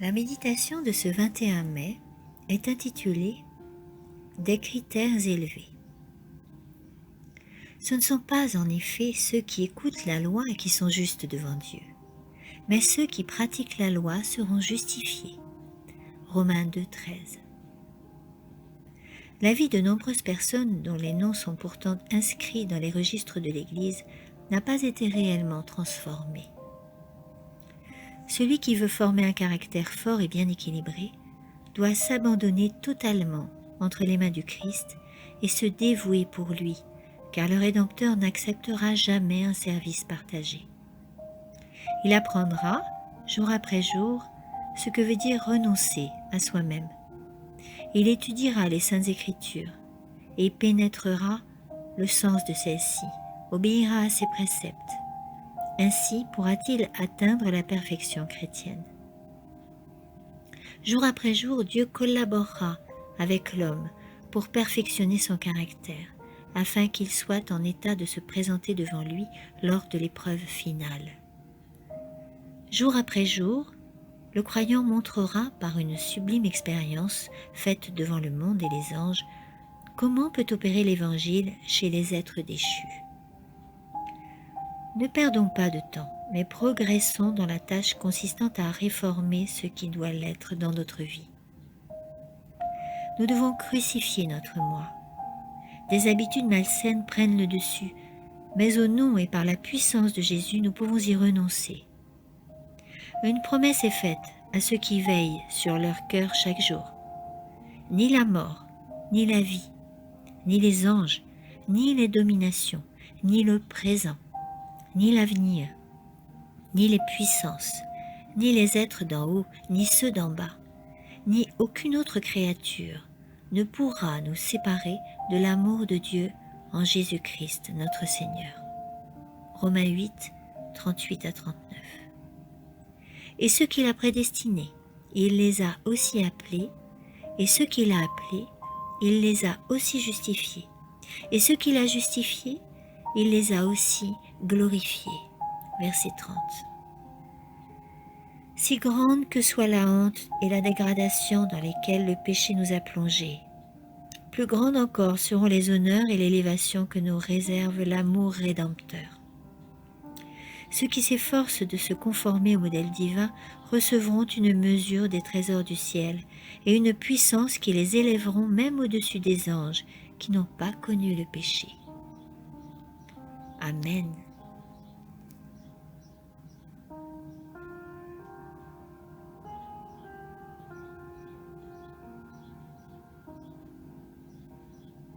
La méditation de ce 21 mai est intitulée « Des critères élevés ». Ce ne sont pas en effet ceux qui écoutent la loi qui sont justes devant Dieu, mais ceux qui pratiquent la loi seront justifiés. Romains 2,13. La vie de nombreuses personnes dont les noms sont pourtant inscrits dans les registres de l'Église n'a pas été réellement transformée. Celui qui veut former un caractère fort et bien équilibré doit s'abandonner totalement entre les mains du Christ et se dévouer pour lui, car le Rédempteur n'acceptera jamais un service partagé. Il apprendra, jour après jour, ce que veut dire renoncer à soi-même. Il étudiera les Saintes Écritures et pénétrera le sens de celles-ci, obéira à ses préceptes. Ainsi pourra-t-il atteindre la perfection chrétienne. Jour après jour, Dieu collaborera avec l'homme pour perfectionner son caractère, afin qu'il soit en état de se présenter devant lui lors de l'épreuve finale. Jour après jour, le croyant montrera par une sublime expérience faite devant le monde et les anges comment peut opérer l'Évangile chez les êtres déchus. Ne perdons pas de temps, mais progressons dans la tâche consistant à réformer ce qui doit l'être dans notre vie. Nous devons crucifier notre moi. Des habitudes malsaines prennent le dessus, mais au nom et par la puissance de Jésus, nous pouvons y renoncer. Une promesse est faite à ceux qui veillent sur leur cœur chaque jour. Ni la mort, ni la vie, ni les anges, ni les dominations, ni le présent, ni l'avenir, ni les puissances, ni les êtres d'en haut, ni ceux d'en bas, ni aucune autre créature ne pourra nous séparer de l'amour de Dieu en Jésus-Christ notre Seigneur. Romains 8, 38 à 39. Et ceux qu'il a prédestinés, il les a aussi appelés, et ceux qu'il a appelés, il les a aussi justifiés, et ceux qu'il a justifiés, il les a aussi glorifiés. Verset 30. Si grande que soit la honte et la dégradation dans lesquelles le péché nous a plongés, plus grandes encore seront les honneurs et l'élévation que nous réserve l'amour rédempteur. Ceux qui s'efforcent de se conformer au modèle divin recevront une mesure des trésors du ciel et une puissance qui les élèveront même au-dessus des anges qui n'ont pas connu le péché. Amen.